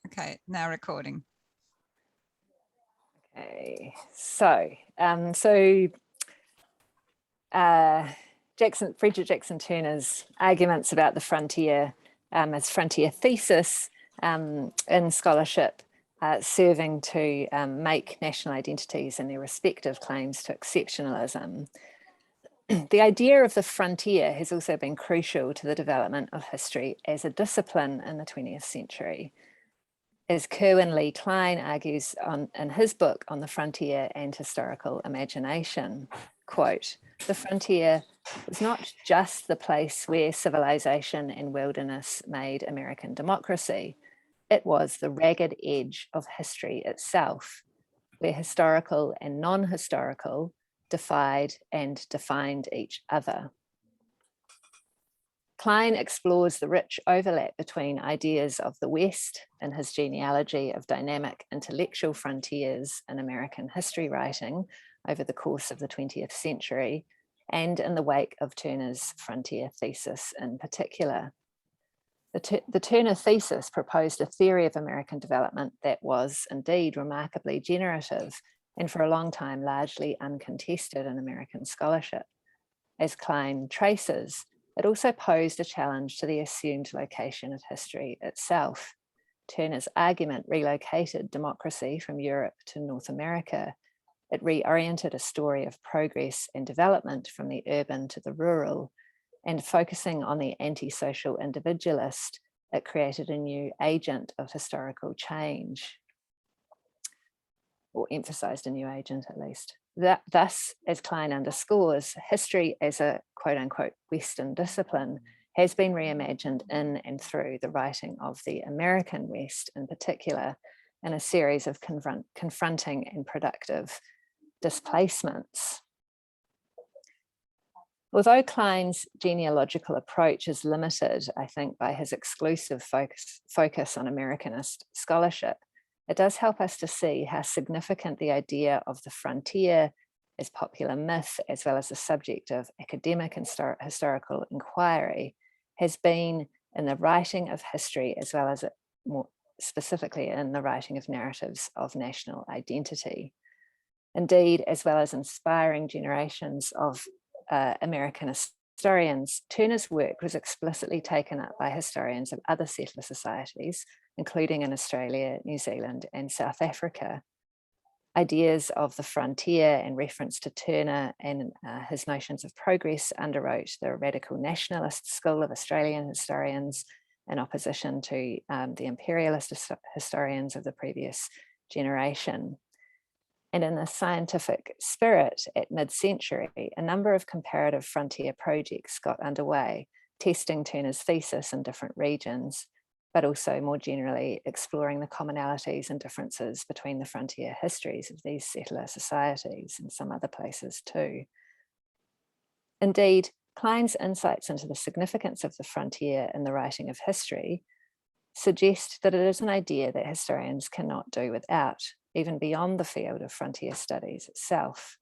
Okay, now recording. Okay, so Frederick Jackson Turner's arguments about the frontier, his frontier thesis in scholarship, serving to make national identities and their respective claims to exceptionalism. The idea of the frontier has also been crucial to the development of history as a discipline in the 20th century. As Kerwin Lee Klein argues in his book on the frontier and historical imagination, quote, "The frontier was not just the place where civilization and wilderness made American democracy. It was the ragged edge of history itself, where historical and non-historical defied and defined each other." Klein explores the rich overlap between ideas of the West in his genealogy of dynamic intellectual frontiers in American history writing over the course of the 20th century, and in the wake of Turner's frontier thesis in particular. The Turner thesis proposed a theory of American development that was indeed remarkably generative and for a long time largely uncontested in American scholarship. As Klein traces, it also posed a challenge to the assumed location of history itself. Turner's argument relocated democracy from Europe to North America. It reoriented a story of progress and development from the urban to the rural, and focusing on the antisocial individualist, it created a new agent of historical change, or emphasized a new agent at least. Thus, as Klein underscores, history as a quote-unquote Western discipline has been reimagined in and through the writing of the American West in particular, in a series of confronting and productive displacements. Although Klein's genealogical approach is limited, I think, by his exclusive focus on Americanist scholarship, it does help us to see how significant the idea of the frontier as popular myth, as well as the subject of academic and historical inquiry, has been in the writing of history, as well as more specifically in the writing of narratives of national identity. Indeed, as well as inspiring generations of American historians, Turner's work was explicitly taken up by historians of other settler societies, including in Australia, New Zealand, and South Africa. Ideas of the frontier and reference to Turner and his notions of progress underwrote the radical nationalist school of Australian historians in opposition to the imperialist historians of the previous generation. And in the scientific spirit at mid-century, a number of comparative frontier projects got underway, testing Turner's thesis in different regions, but also more generally exploring the commonalities and differences between the frontier histories of these settler societies and some other places too. Indeed, Klein's insights into the significance of the frontier in the writing of history suggest that it is an idea that historians cannot do without, even beyond the field of frontier studies itself.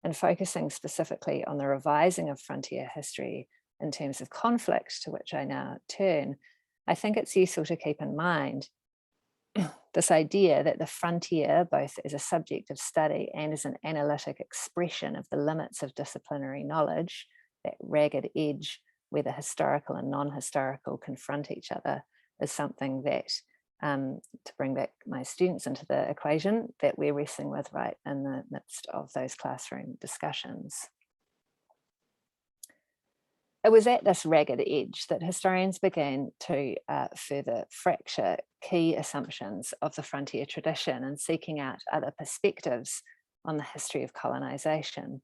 And focusing specifically on the revising of frontier history in terms of conflict, to which I now turn, I think it's useful to keep in mind this idea that the frontier, both as a subject of study and as an analytic expression of the limits of disciplinary knowledge, that ragged edge where the historical and non-historical confront each other, is something that, to bring back my students into the equation, that we're wrestling with right in the midst of those classroom discussions. It was at this ragged edge that historians began to further fracture key assumptions of the frontier tradition and seeking out other perspectives on the history of colonization,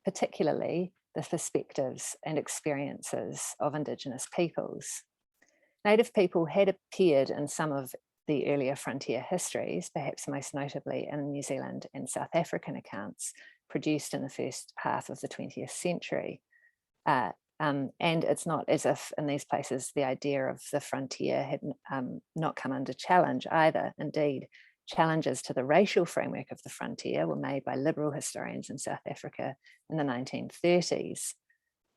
particularly the perspectives and experiences of Indigenous peoples. Native people had appeared in some of the earlier frontier histories, perhaps most notably in New Zealand and South African accounts produced in the first half of the 20th century. And it's not as if in these places the idea of the frontier had not come under challenge either. Indeed, challenges to the racial framework of the frontier were made by liberal historians in South Africa in the 1930s.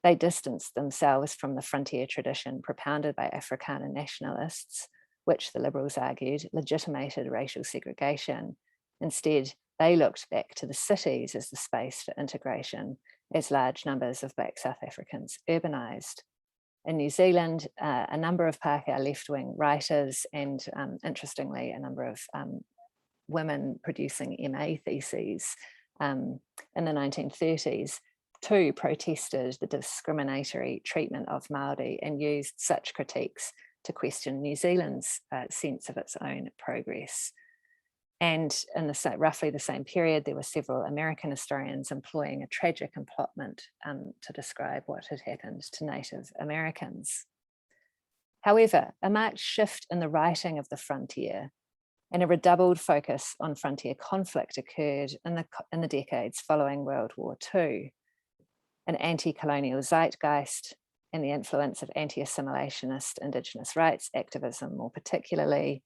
They distanced themselves from the frontier tradition propounded by Afrikaner nationalists, which the Liberals argued legitimated racial segregation. Instead, they looked back to the cities as the space for integration, as large numbers of Black South Africans urbanised. In New Zealand, a number of Pākehā left-wing writers and, interestingly, a number of women producing MA theses in the 1930s too protested the discriminatory treatment of Māori and used such critiques to question New Zealand's sense of its own progress. And in roughly the same period, there were several American historians employing a tragic emplotment to describe what had happened to Native Americans. However, a marked shift in the writing of the frontier and a redoubled focus on frontier conflict occurred in the decades following World War II. An anti-colonial zeitgeist and the influence of anti-assimilationist Indigenous rights activism more particularly,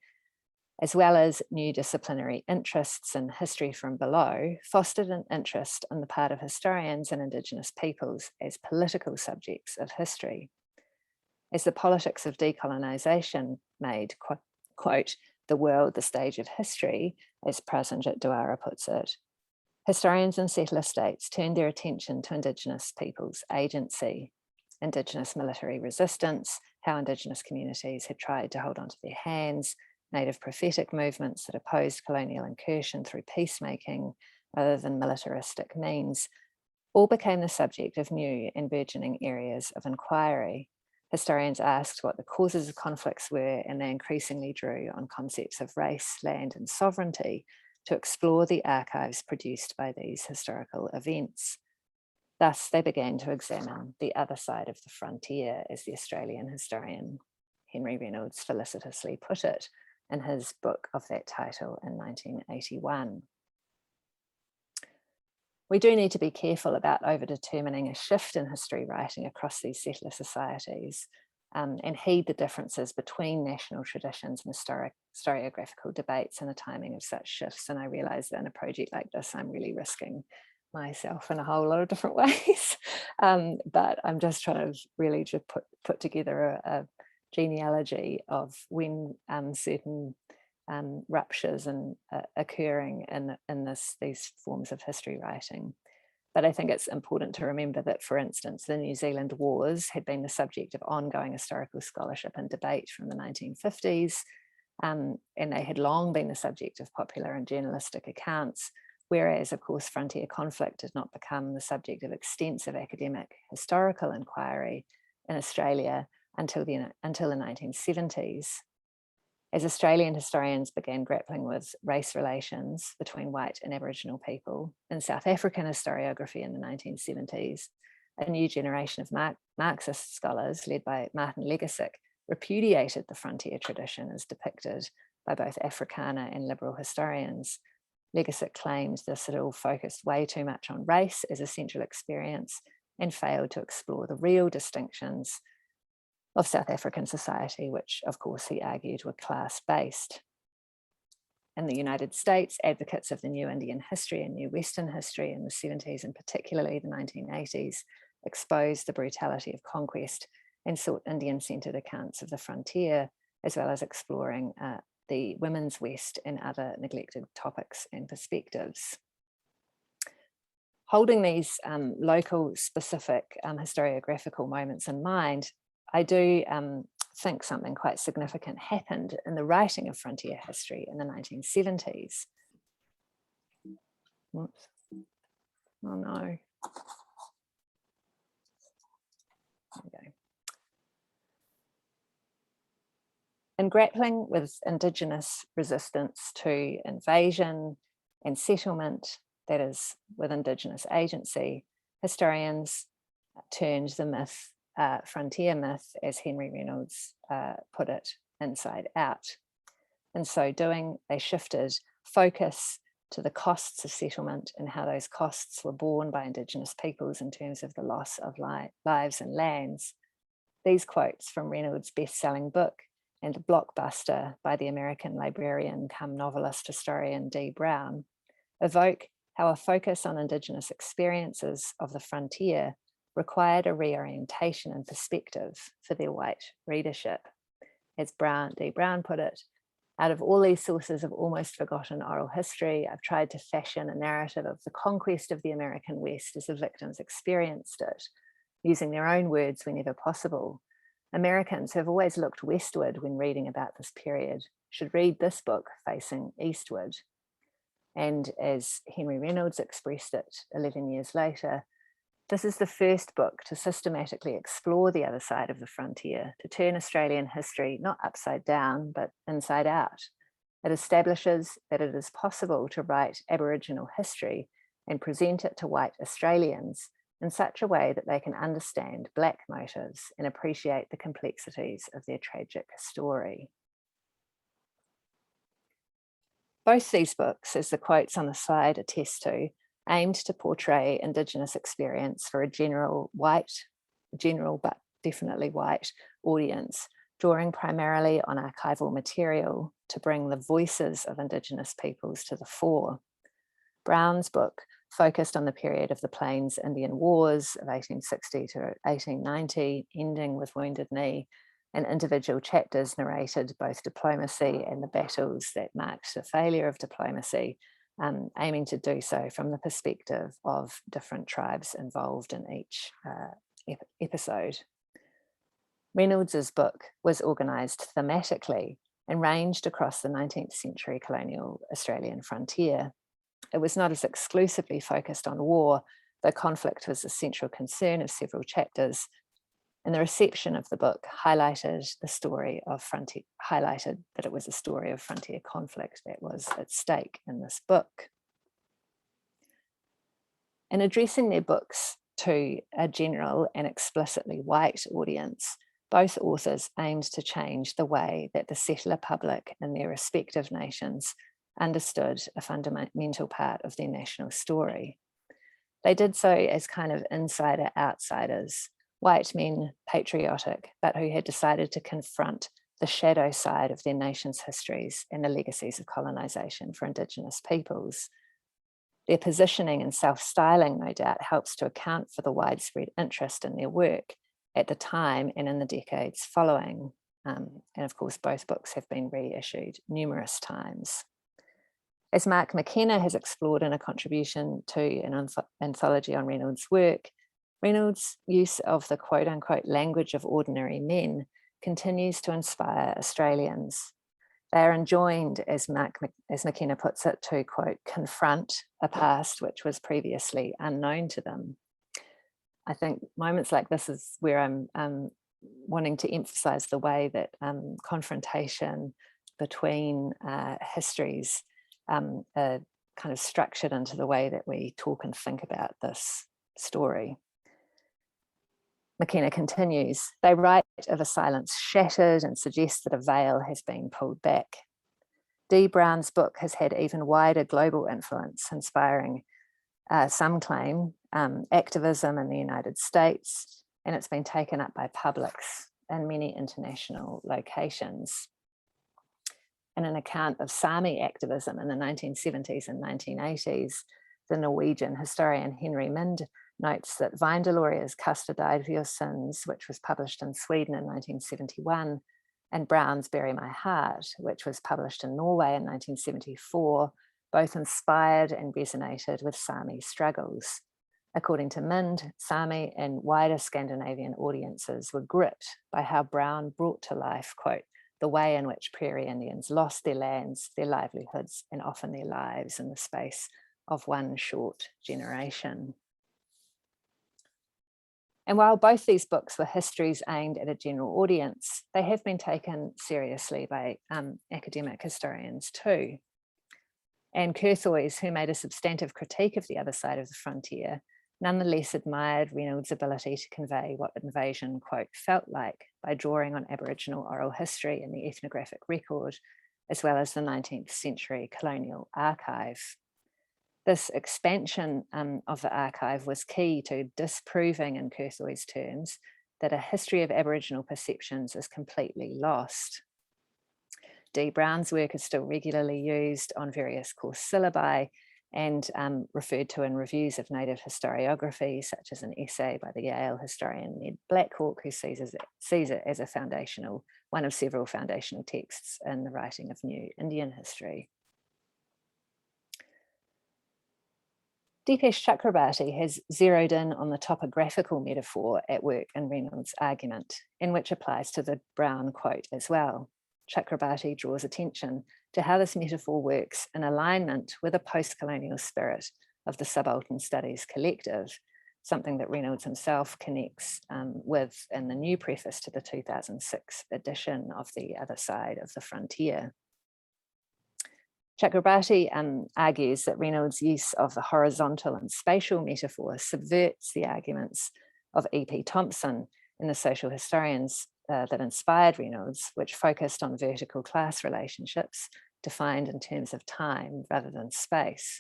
as well as new disciplinary interests in history from below, fostered an interest on the part of historians and Indigenous peoples as political subjects of history. As the politics of decolonisation made, quote, the world the stage of history, as Prasenjit Duara puts it, historians and settler states turned their attention to Indigenous peoples' agency, Indigenous military resistance, how Indigenous communities had tried to hold onto their hands, Native prophetic movements that opposed colonial incursion through peacemaking rather than militaristic means, all became the subject of new and burgeoning areas of inquiry. Historians asked what the causes of conflicts were, and they increasingly drew on concepts of race, land, and sovereignty to explore the archives produced by these historical events. Thus, they began to examine the other side of the frontier, as the Australian historian Henry Reynolds felicitously put it in his book of that title in 1981. We do need to be careful about over-determining a shift in history writing across these settler societies and heed the differences between national traditions and historiographical debates and the timing of such shifts. And I realise that in a project like this, I'm really risking myself in a whole lot of different ways. But I'm just trying to really just put together a genealogy of when certain ruptures and occurring in these forms of history writing. But I think it's important to remember that, for instance, the New Zealand Wars had been the subject of ongoing historical scholarship and debate from the 1950s, and they had long been the subject of popular and journalistic accounts, whereas, of course, frontier conflict did not become the subject of extensive academic historical inquiry in Australia until the 1970s. As Australian historians began grappling with race relations between white and Aboriginal people in South African historiography in the 1970s, a new generation of Marxist scholars led by Martin Legasic repudiated the frontier tradition as depicted by both Afrikaner and liberal historians. Legasic claimed this had all focused way too much on race as a central experience and failed to explore the real distinctions of South African society, which of course he argued were class-based. In the United States, advocates of the New Indian history and New Western history in the 70s and particularly the 1980s exposed the brutality of conquest and sought Indian-centered accounts of the frontier, as well as exploring the women's West and other neglected topics and perspectives. Holding these local specific historiographical moments in mind, I do think something quite significant happened in the writing of frontier history in the 1970s. Whoops. Oh no. There we go. In grappling with Indigenous resistance to invasion and settlement, that is, with Indigenous agency, historians turned the myth, frontier myth, as Henry Reynolds put it, inside out. In so doing, they shifted focus to the costs of settlement and how those costs were borne by Indigenous peoples in terms of the loss of lives and lands. These quotes from Reynolds' best-selling book and a blockbuster by the American librarian come novelist historian D. Brown evoke how a focus on Indigenous experiences of the frontier required a reorientation and perspective for their white readership. As D. Brown put it, out of all these sources of almost forgotten oral history, I've tried to fashion a narrative of the conquest of the American West as the victims experienced it, using their own words whenever possible. Americans who have always looked westward when reading about this period should read this book facing eastward. And as Henry Reynolds expressed it 11 years later, this is the first book to systematically explore the other side of the frontier, to turn Australian history not upside down, but inside out. It establishes that it is possible to write Aboriginal history and present it to white Australians in such a way that they can understand Black motives and appreciate the complexities of their tragic story. Both these books, as the quotes on the slide attest to, aimed to portray Indigenous experience for a general but definitely white audience, drawing primarily on archival material to bring the voices of Indigenous peoples to the fore. Brown's book focused on the period of the Plains Indian Wars of 1860 to 1890, ending with Wounded Knee, and individual chapters narrated both diplomacy and the battles that marked the failure of diplomacy, aiming to do so from the perspective of different tribes involved in each episode. Reynolds's book was organised thematically and ranged across the 19th century colonial Australian frontier. It was not as exclusively focused on war, though conflict was a central concern of several chapters, and the reception of the book highlighted that it was a story of frontier conflict that was at stake in this book. In addressing their books to a general and explicitly white audience, both authors aimed to change the way that the settler public in their respective nations understood a fundamental part of their national story. They did so as kind of insider-outsiders, white men, patriotic, but who had decided to confront the shadow side of their nation's histories and the legacies of colonisation for Indigenous peoples. Their positioning and self-styling, no doubt, helps to account for the widespread interest in their work at the time and in the decades following. And of course, both books have been reissued numerous times. As Mark McKenna has explored in a contribution to an anthology on Reynolds' work, Reynolds' use of the quote-unquote language of ordinary men continues to inspire Australians. They are enjoined, as McKenna puts it, to, quote, confront a past which was previously unknown to them. I think moments like this is where I'm wanting to emphasise the way that confrontation between histories are kind of structured into the way that we talk and think about this story. McKenna continues, they write of a silence shattered and suggest that a veil has been pulled back. D. Brown's book has had even wider global influence, inspiring, some claim, activism in the United States, and it's been taken up by publics in many international locations. In an account of Sami activism in the 1970s and 1980s, the Norwegian historian Henry Mind notes that Vindeloria's Custodied for Your Sins, which was published in Sweden in 1971, and Brown's Bury My Heart, which was published in Norway in 1974, both inspired and resonated with Sami struggles. According to Mind, Sami and wider Scandinavian audiences were gripped by how Brown brought to life, quote, the way in which prairie Indians lost their lands, their livelihoods, and often their lives in the space of one short generation. And while both these books were histories aimed at a general audience, they have been taken seriously by academic historians too. Anne Curthoys, who made a substantive critique of the other side of the frontier, nonetheless admired Reynolds' ability to convey what invasion, quote, felt like by drawing on Aboriginal oral history in the ethnographic record, as well as the 19th century colonial archive. This expansion of the archive was key to disproving, in Curthoys' terms, that a history of Aboriginal perceptions is completely lost. D. Brown's work is still regularly used on various course syllabi, and referred to in reviews of native historiography, such as an essay by the Yale historian Ned Blackhawk, who sees it as one of several foundational texts in the writing of new Indian history. Dipesh Chakrabarty has zeroed in on the topographical metaphor at work in Reynolds' argument, in which applies to the Brown quote as well. Chakrabarty draws attention to how this metaphor works in alignment with a post-colonial spirit of the subaltern studies collective, something that Reynolds himself connects with in the new preface to the 2006 edition of The Other Side of the Frontier. Chakrabarty argues that Reynolds' use of the horizontal and spatial metaphor subverts the arguments of E.P. Thompson in the social historians that inspired Reynolds, which focused on vertical class relationships defined in terms of time rather than space.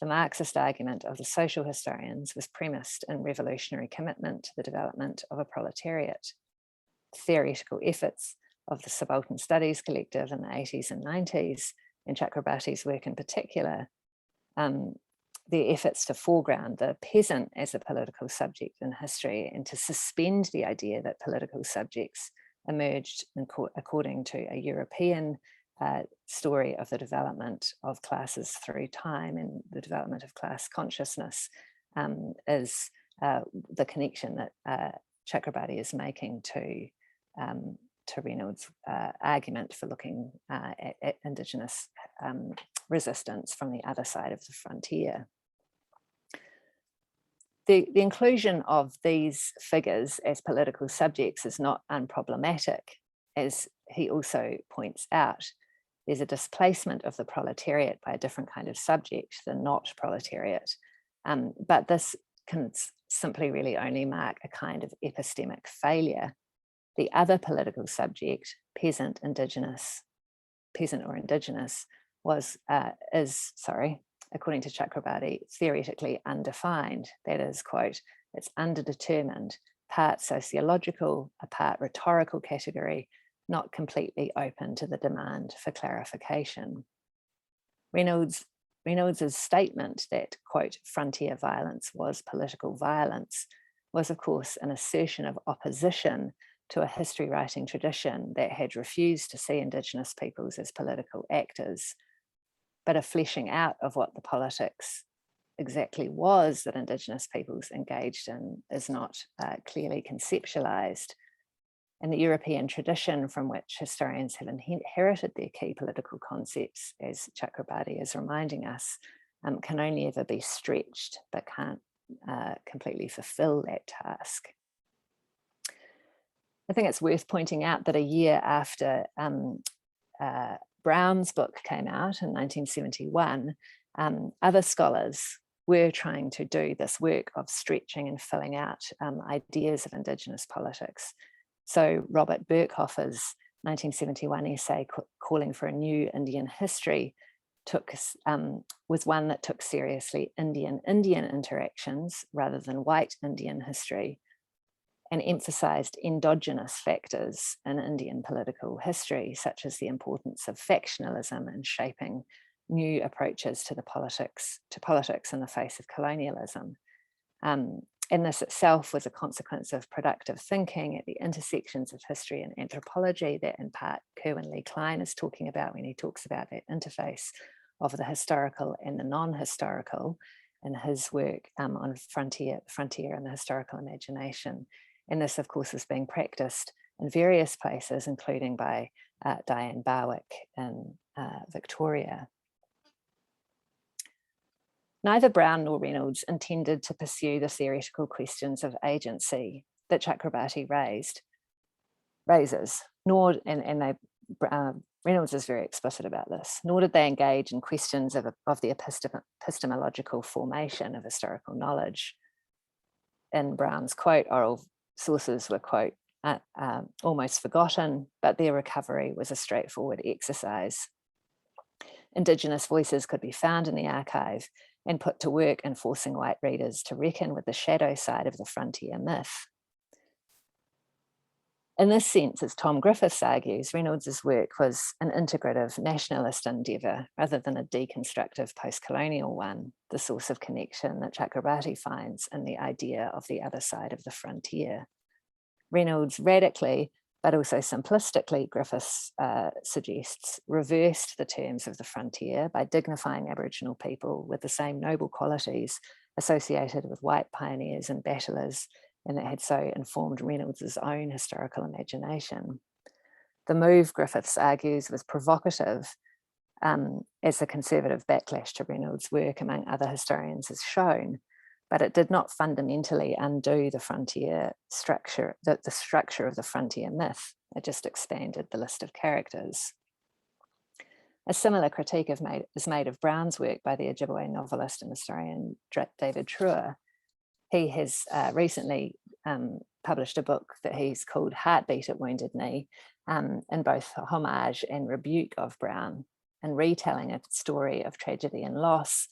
The Marxist argument of the social historians was premised in revolutionary commitment to the development of a proletariat. Theoretical efforts of the Subaltern Studies Collective in the 80s and 90s, and Chakrabarty's work in particular, their efforts to foreground the peasant as a political subject in history and to suspend the idea that political subjects emerged according to a European story of the development of classes through time and the development of class consciousness is the connection that Chakrabarty is making to Reynolds' argument for looking at Indigenous resistance from the other side of the frontier. The inclusion of these figures as political subjects is not unproblematic, as he also points out. There's a displacement of the proletariat by a different kind of subject, the not proletariat, but this can simply really only mark a kind of epistemic failure. The other political subject, peasant or indigenous, according to Chakrabarty, theoretically undefined. That is, quote, it's underdetermined, part sociological, a part rhetorical category, not completely open to the demand for clarification. Reynolds's statement that, quote, frontier violence was political violence was, of course, an assertion of opposition to a history writing tradition that had refused to see Indigenous peoples as political actors, but a fleshing out of what the politics exactly was that Indigenous peoples engaged in is not clearly conceptualized. And the European tradition from which historians have inherited their key political concepts, as Chakrabarty is reminding us, can only ever be stretched, but can't completely fulfill that task. I think it's worth pointing out that a year after Brown's book came out in 1971, other scholars were trying to do this work of stretching and filling out ideas of Indigenous politics. So Robert Birkhofer's 1971 essay calling for a new Indian history was one that took seriously Indian interactions rather than white Indian history, and emphasized endogenous factors in Indian political history, such as the importance of factionalism in shaping new approaches to politics in the face of colonialism. And this itself was a consequence of productive thinking at the intersections of history and anthropology that in part Kerwin Lee Klein is talking about when he talks about that interface of the historical and the non-historical in his work on frontier and the historical imagination. And this, of course, is being practiced in various places, including by Diane Barwick in Victoria. Neither Brown nor Reynolds intended to pursue the theoretical questions of agency that Chakrabarty raises, Reynolds is very explicit about this, nor did they engage in questions of the epistemological formation of historical knowledge. In Brown's quote, oral sources were, quote, almost forgotten, but their recovery was a straightforward exercise. Indigenous voices could be found in the archive and put to work in forcing white readers to reckon with the shadow side of the frontier myth. In this sense, as Tom Griffiths argues, Reynolds's work was an integrative nationalist endeavour rather than a deconstructive post-colonial one, the source of connection that Chakrabarty finds in the idea of the other side of the frontier. Reynolds radically, but also simplistically, Griffiths suggests, reversed the terms of the frontier by dignifying Aboriginal people with the same noble qualities associated with white pioneers and battlers, and that had so informed Reynolds's own historical imagination. The move, Griffiths argues, was provocative, as the conservative backlash to Reynolds' work among other historians has shown, but it did not fundamentally undo the frontier structure, the structure of the frontier myth. It just expanded the list of characters. A similar critique is made of Brown's work by the Ojibwe novelist and historian David Truer. He has recently published a book that he's called Heartbeat at Wounded Knee, in both homage and rebuke of Brown, and retelling a story of tragedy and loss.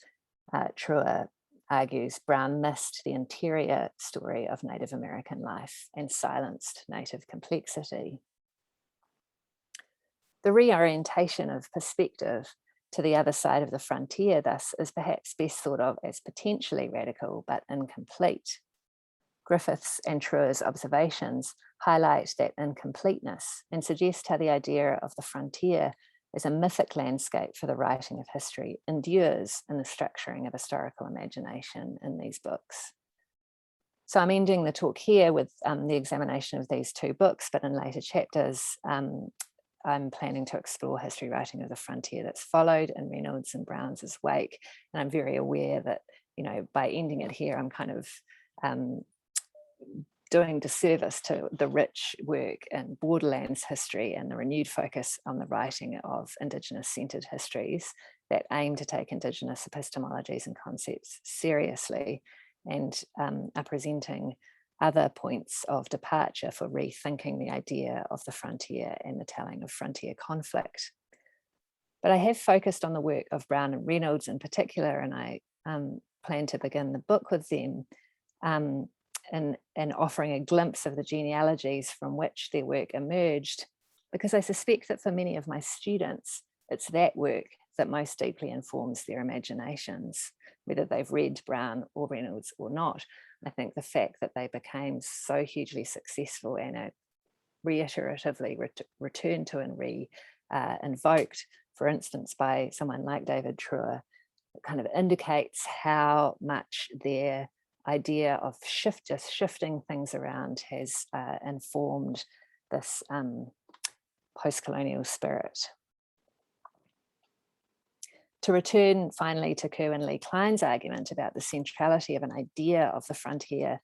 Truer argues Brown missed the interior story of Native American life and silenced Native complexity. The reorientation of perspective to the other side of the frontier, thus, is perhaps best thought of as potentially radical but incomplete. Griffiths and Truer's observations highlight that incompleteness and suggest how the idea of the frontier as a mythic landscape for the writing of history endures in the structuring of historical imagination in these books. So I'm ending the talk here with the examination of these two books, but in later chapters, I'm planning to explore history writing of the frontier that's followed in Reynolds and Brown's wake. And I'm very aware that, you know, by ending it here, I'm kind of doing disservice to the rich work in Borderlands history and the renewed focus on the writing of Indigenous-centred histories that aim to take Indigenous epistemologies and concepts seriously, and are presenting other points of departure for rethinking the idea of the frontier and the telling of frontier conflict. But I have focused on the work of Brown and Reynolds in particular, and I plan to begin the book with them and offering a glimpse of the genealogies from which their work emerged, because I suspect that for many of my students, it's that work that most deeply informs their imaginations, whether they've read Brown or Reynolds or not. I think the fact that they became so hugely successful and are reiteratively returned to and invoked, for instance, by someone like David Truer, kind of indicates how much their idea of just shifting things around has informed this post-colonial spirit. To return finally to Kerwin Lee Klein's argument about the centrality of an idea of the frontier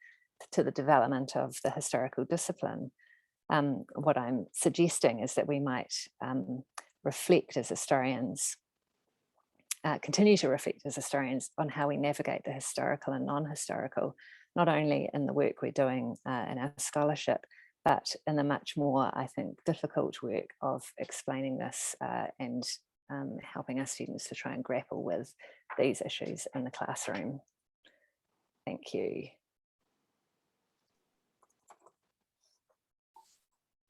to the development of the historical discipline, what I'm suggesting is that we might reflect as historians, continue to reflect as historians on how we navigate the historical and non-historical, not only in the work we're doing in our scholarship, but in the much more, I think, difficult work of explaining this and helping our students to try and grapple with these issues in the classroom. Thank you.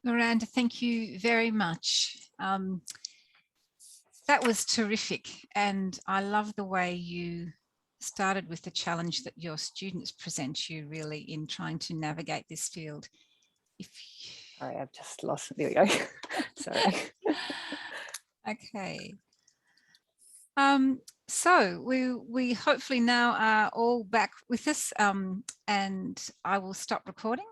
Miranda, thank you very much. That was terrific, and I love the way you started with the challenge that your students present you really in trying to navigate this field. Sorry, I've just lost it. There we go. Sorry. Okay. So we hopefully now are all back with us, and I will stop recording